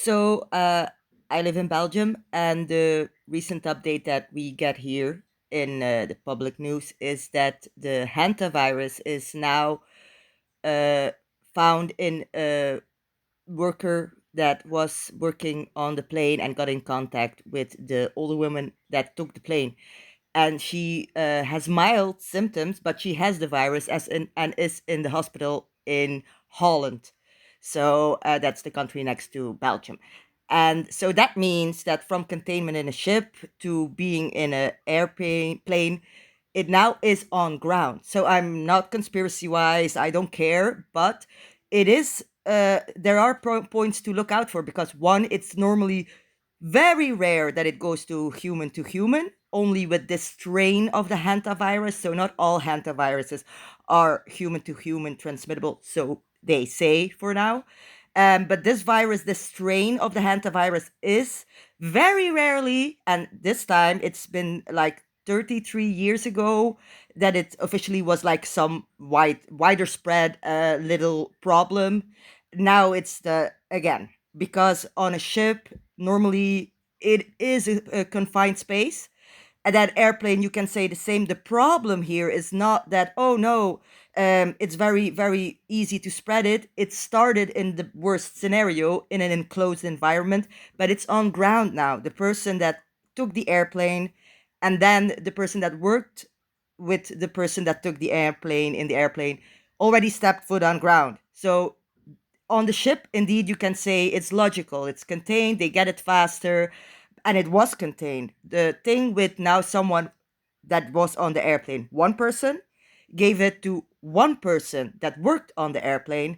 So, I live in Belgium, and the recent update that we get here in the public news is that the Hantavirus is now uh, found in a worker that was working on the plane and got in contact with the older woman that took the plane. And she has mild symptoms, but she has the virus and is in the hospital in Holland. So that's the country next to Belgium. And so that means that from containment in a ship to being in an airplane, it now is on ground. So I'm not conspiracy wise, I don't care, but it is. There are points to look out for because one, it's normally very rare that it goes to human, only with this strain of the hantavirus. So not all hantaviruses are human to human transmittable, so they say for now. But this virus, this strain of the hantavirus, is very rarely, and this time it's been like 33 years ago that it officially was like some wider spread little problem. Now it's the again because on a ship normally it is a confined space. At that airplane you can say the same. The problem here is not that, oh no, it's very easy to spread it. It started in the worst scenario in an enclosed environment, but it's on ground now. The person that took the airplane and then the person that worked with the person that took the airplane in the airplane already stepped foot on ground. So on the ship, indeed, you can say it's logical. It's contained. They get it faster, and it was contained. The thing with now someone that was on the airplane, one person gave it to one person that worked on the airplane,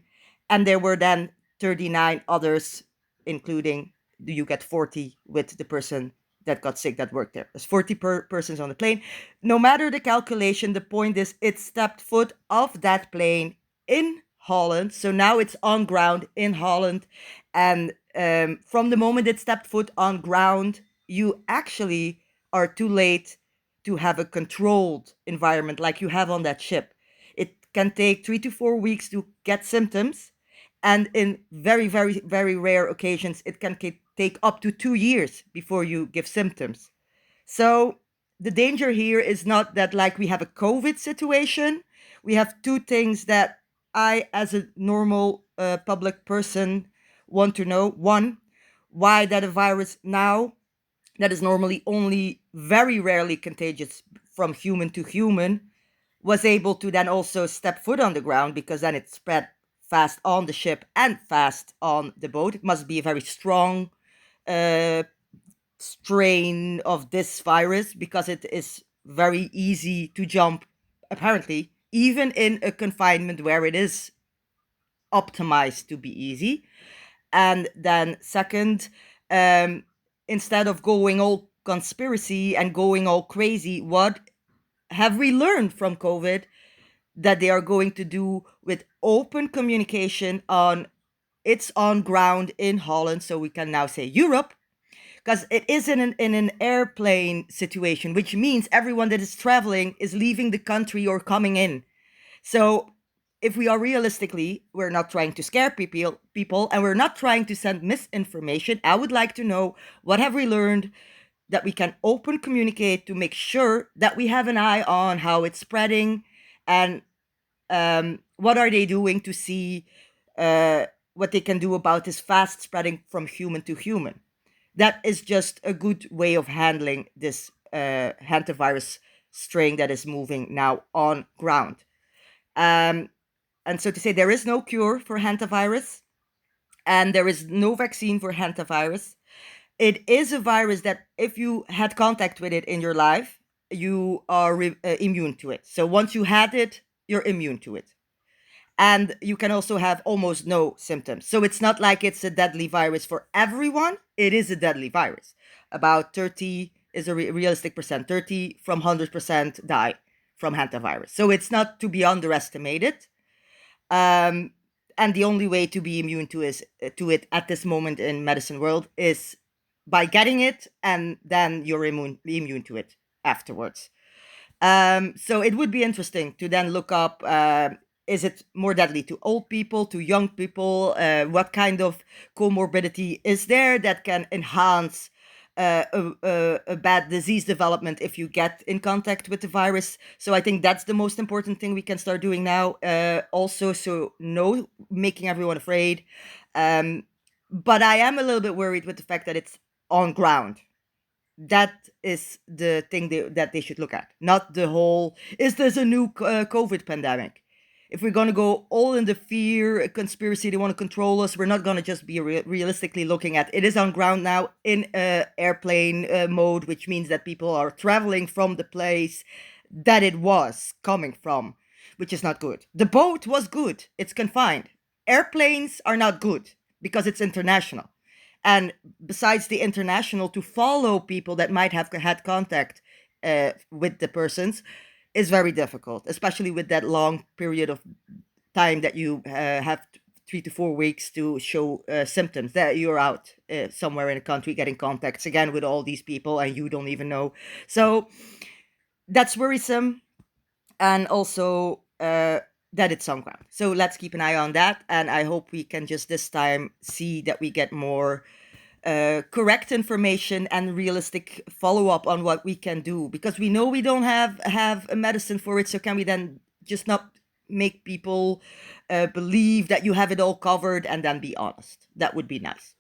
and there were then 39 others, including you get 40 with the person that got sick that worked there. There's 40 persons on the plane. No matter the calculation, the point is it stepped foot off that plane in Holland. So now it's on ground in Holland. And from the moment it stepped foot on ground, you actually are too late to have a controlled environment like you have on that ship. It can take 3 to 4 weeks to get symptoms. And in very rare occasions, it can take up to 2 years before you give symptoms. So the danger here is not that like we have a COVID situation. We have two things that I, as a normal public person, want to know. One, why that a virus now that is normally only very rarely contagious from human to human was able to then also step foot on the ground, because then it spread fast on the ship and fast on the boat. It must be a very strong uh, strain of this virus because it is very easy to jump, apparently, even in a confinement where it is optimized to be easy. And then, second, um, instead of going all conspiracy and going all crazy, what have we learned from COVID that they are going to do with open communication on it's on ground in Holland, so we can now say Europe, because it is in an airplane situation, which means everyone that is traveling is leaving the country or coming in. So if we are realistically, we're not trying to scare people, and we're not trying to send misinformation. I would like to know, what have we learned that we can open communicate to make sure that we have an eye on how it's spreading, and what are they doing to see what they can do about this fast spreading from human to human. That is just a good way of handling this hantavirus strain that is moving now on ground. Um, and so to say, there is no cure for hantavirus, and there is no vaccine for hantavirus. It is a virus that, if you had contact with it in your life, you are immune to it. So once you had it, you're immune to it. And you can also have almost no symptoms. So it's not like it's a deadly virus for everyone. It is a deadly virus. About 30 is a realistic percent. 30 from 100% die from hantavirus. So it's not to be underestimated. Um, and the only way to be immune to it at this moment in medicine world is by getting it, and then you're immune to it afterwards. So it would be interesting to then look up. is it more deadly to old people, to young people? What kind of comorbidity is there that can enhance a bad disease development if you get in contact with the virus? So I think that's the most important thing we can start doing now. Also, so no making everyone afraid. Um, but I am a little bit worried with the fact that it's on ground. That is the thing that they should look at, not the whole, is this a new COVID pandemic? If we're going to go all in the fear conspiracy, they want to control us, we're not going to just be realistically looking at it is on ground now in airplane mode, which means that people are traveling from the place that it was coming from, which is not good. The boat was good, it's confined. Airplanes are not good because it's international, and besides the international, to follow people that might have had contact with the persons is very difficult, especially with that long period of time that you have 3 to 4 weeks to show symptoms that you're out somewhere in a country getting contacts again with all these people and you don't even know. So that's worrisome, and also that it's on ground. So let's keep an eye on that, and I hope we can just this time see that we get more correct information and realistic follow up on what we can do, because we know we don't have a medicine for it. So can we then just not make people believe that you have it all covered and then be honest? That would be nice.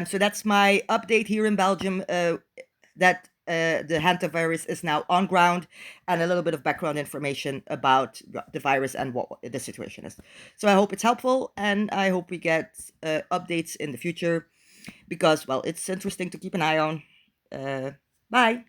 So that's my update here in Belgium. That the hantavirus is now on ground, and a little bit of background information about the virus and what the situation is. So I hope it's helpful, and I hope we get updates in the future, because, well, it's interesting to keep an eye on. Bye.